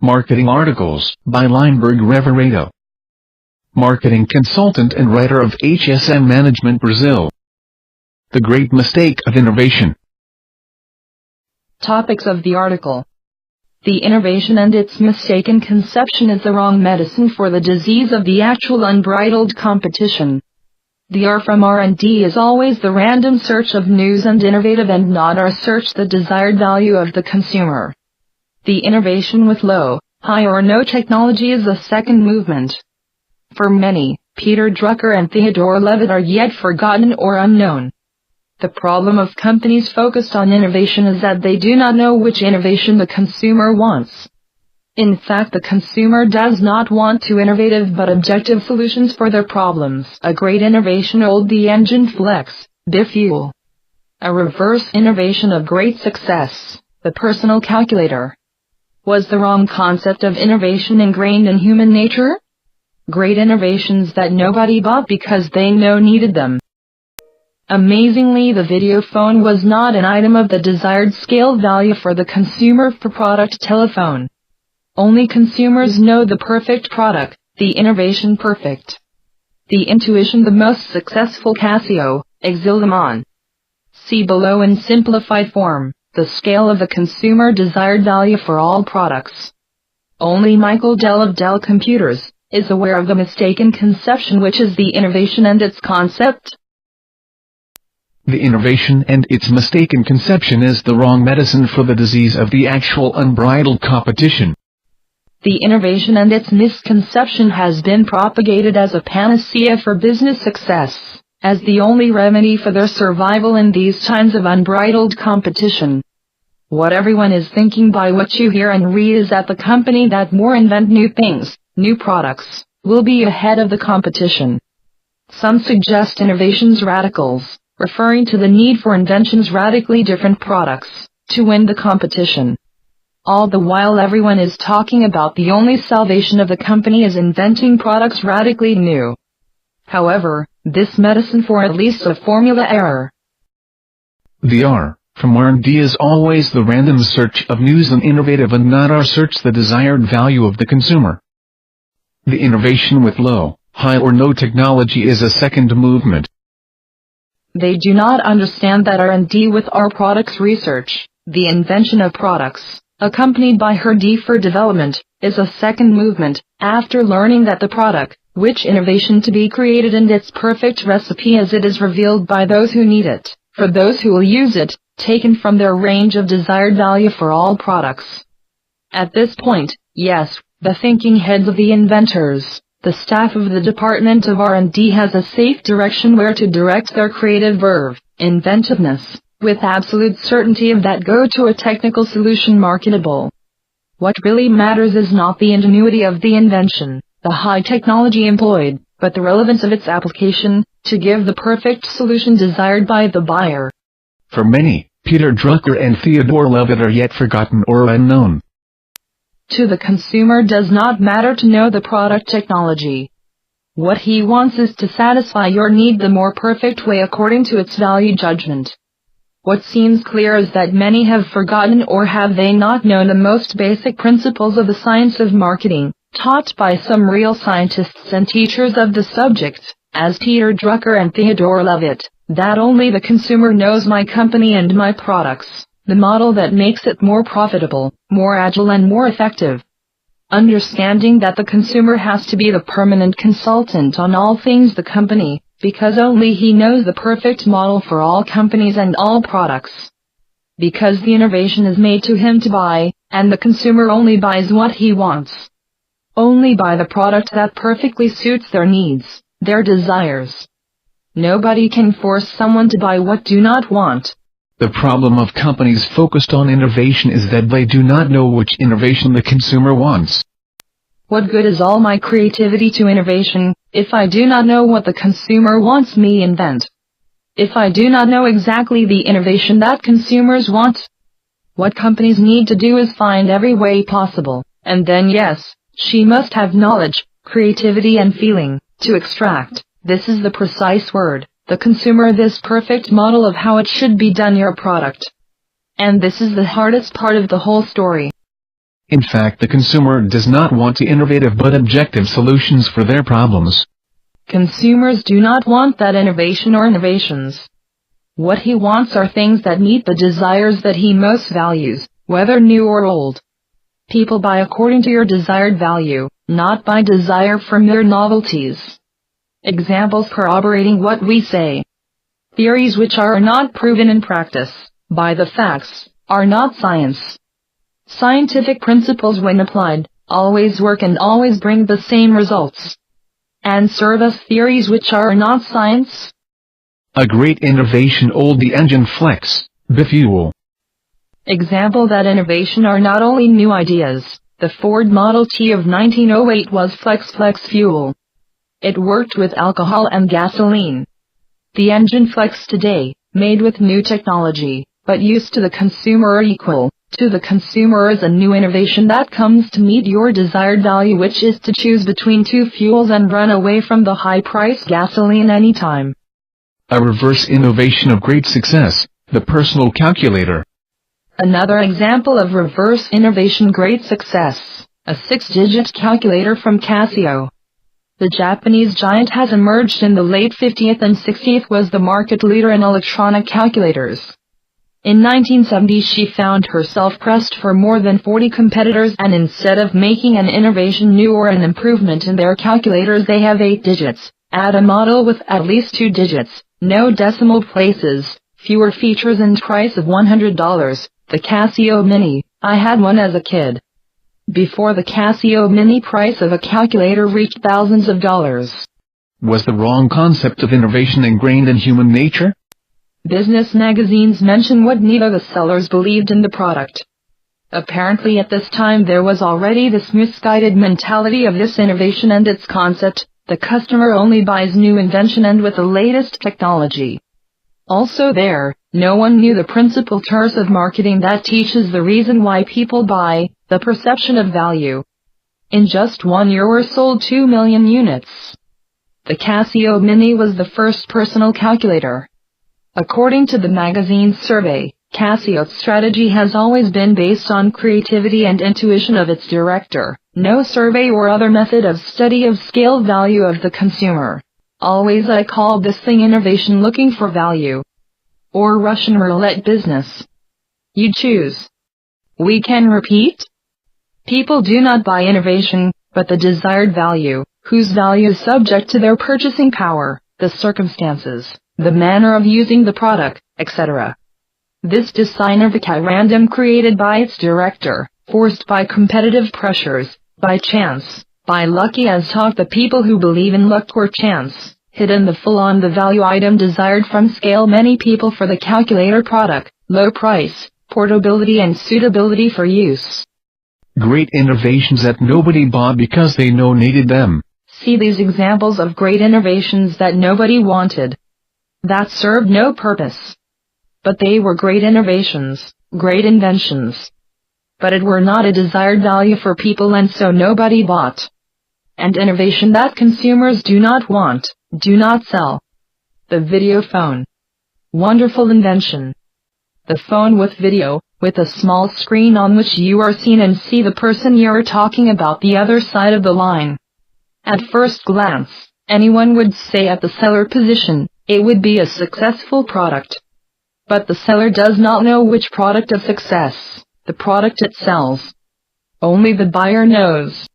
Marketing Articles by Lindberg Revoredo, marketing consultant and writer of HSM Management Brazil. The Great Mistake of Innovation. Topics of the article. The innovation and its mistaken conception is the wrong medicine for the disease of the actual unbridled competition. The R from R&D is always the random search of news and innovative and not our search the desired value of the consumer. The innovation with low, high or no technology is the second movement. For many, Peter Drucker and Theodore Levitt are yet forgotten or unknown. The problem of companies focused on innovation is that they do not know which innovation the consumer wants. In fact, the consumer does not want two innovative but objective solutions for their problems. A great innovation old the engine flex, bifuel. A reverse innovation of great success, the personal calculator. Was the wrong concept of innovation ingrained in human nature? Great innovations that nobody bought because they needed them. Amazingly, the video phone was not an item of the desired scale value for the consumer for product telephone. Only consumers know the perfect product, the innovation perfect. The intuition the most successful Casio, Exilhamon. See below in simplified form, the scale of the consumer desired value for all products. Only Michael Dell of Dell Computers is aware of the mistaken conception which is the innovation and its concept. The innovation and its mistaken conception is the wrong medicine for the disease of the actual unbridled competition. The innovation and its misconception has been propagated as a panacea for business success, as the only remedy for their survival in these times of unbridled competition. What everyone is thinking by what you hear and read is that the company that more invent new things, new products, will be ahead of the competition. Some suggest innovations radicals, referring to the need for inventions radically different products, to win the competition. All the while everyone is talking about the only salvation of the company is inventing products radically new. However, this medicine for at least a formula error. The R from R&D is always the random search of news and innovative and not our search the desired value of the consumer. The innovation with low, high or no technology is a second movement. They do not understand that R&D with our products research, the invention of products, accompanied by R&D for development, is a second movement, after learning that the product, which innovation to be created and its perfect recipe as it is revealed by those who need it, for those who will use it, taken from their range of desired value for all products. At this point, yes, the thinking heads of the inventors, the staff of the Department of R&D has a safe direction where to direct their creative verve, inventiveness, with absolute certainty of that go to a technical solution marketable. What really matters is not the ingenuity of the invention, the high technology employed, but the relevance of its application, to give the perfect solution desired by the buyer. For many, Peter Drucker and Theodore Levitt are yet forgotten or unknown. To the consumer does not matter to know the product technology. What he wants is to satisfy your need the more perfect way according to its value judgment. What seems clear is that many have forgotten or have they not known the most basic principles of the science of marketing, taught by some real scientists and teachers of the subject, as Peter Drucker and Theodore Levitt, that only the consumer knows my company and my products, the model that makes it more profitable, more agile and more effective. Understanding that the consumer has to be the permanent consultant on all things the company, because only he knows the perfect model for all companies and all products. Because the innovation is made to him to buy, and the consumer only buys what he wants. Only buy the product that perfectly suits their needs, their desires. Nobody can force someone to buy what do not want. The problem of companies focused on innovation is that they do not know which innovation the consumer wants. What good is all my creativity to innovation, if I do not know what the consumer wants me invent? If I do not know exactly the innovation that consumers want? What companies need to do is find every way possible, and then yes, she must have knowledge, creativity and feeling, to extract, this is the precise word, the consumer this perfect model of how it should be done your product. And this is the hardest part of the whole story. In fact, the consumer does not want innovative but objective solutions for their problems. Consumers do not want that innovation or innovations. What he wants are things that meet the desires that he most values, whether new or old. People buy according to your desired value, not by desire for mere novelties. Examples corroborating what we say. Theories which are not proven in practice, by the facts, are not science. Scientific principles when applied, always work and always bring the same results. And service theories which are not science. A great innovation old the engine flex, bifuel. Example that innovation are not only new ideas. The Ford Model T of 1908 was flex fuel. It worked with alcohol and gasoline. The engine flex today, made with new technology, but used to the consumer or equal to the consumer is a new innovation that comes to meet your desired value, which is to choose between two fuels and run away from the high-priced gasoline anytime. A reverse innovation of great success, the personal calculator. Another example of reverse innovation great success, a 6-digit calculator from Casio. The Japanese giant has emerged in the late 50th and 60th was the market leader in electronic calculators. In 1970 she found herself pressed for more than 40 competitors, and instead of making an innovation new or an improvement in their calculators they have 8 digits, add a model with at least 2 digits, no decimal places, fewer features and price of $100. The Casio Mini, I had one as a kid. Before the Casio Mini price of a calculator reached thousands of dollars. Was the wrong concept of innovation ingrained in human nature? Business magazines mention what neither the sellers believed in the product. Apparently at this time there was already this misguided mentality of this innovation and its concept, the customer only buys new invention and with the latest technology. Also there, no one knew the principal terms of marketing that teaches the reason why people buy, the perception of value. In just 1 year were sold 2 million units. The Casio Mini was the first personal calculator. According to the magazine's survey, Casio's strategy has always been based on creativity and intuition of its director, no survey or other method of study of scale value of the consumer. Always I call this thing innovation looking for value. Or Russian roulette business. You choose. We can repeat? People do not buy innovation, but the desired value, whose value is subject to their purchasing power, the circumstances, the manner of using the product, etc. This designer at random created by its director, forced by competitive pressures, by chance, by lucky as taught the people who believe in luck or chance, hidden the full on the value item desired from scale many people for the calculator product, low price, portability and suitability for use. Great innovations that nobody bought because they needed them. See these examples of great innovations that nobody wanted. That served no purpose. But they were great innovations, great inventions. But it were not a desired value for people and so nobody bought. And innovation that consumers do not want, do not sell. The video phone. Wonderful invention. The phone with video, with a small screen on which you are seen and see the person you are talking about the other side of the line. At first glance, anyone would say at the seller position, it would be a successful product. But the seller does not know which product of success, the product it sells. Only the buyer knows.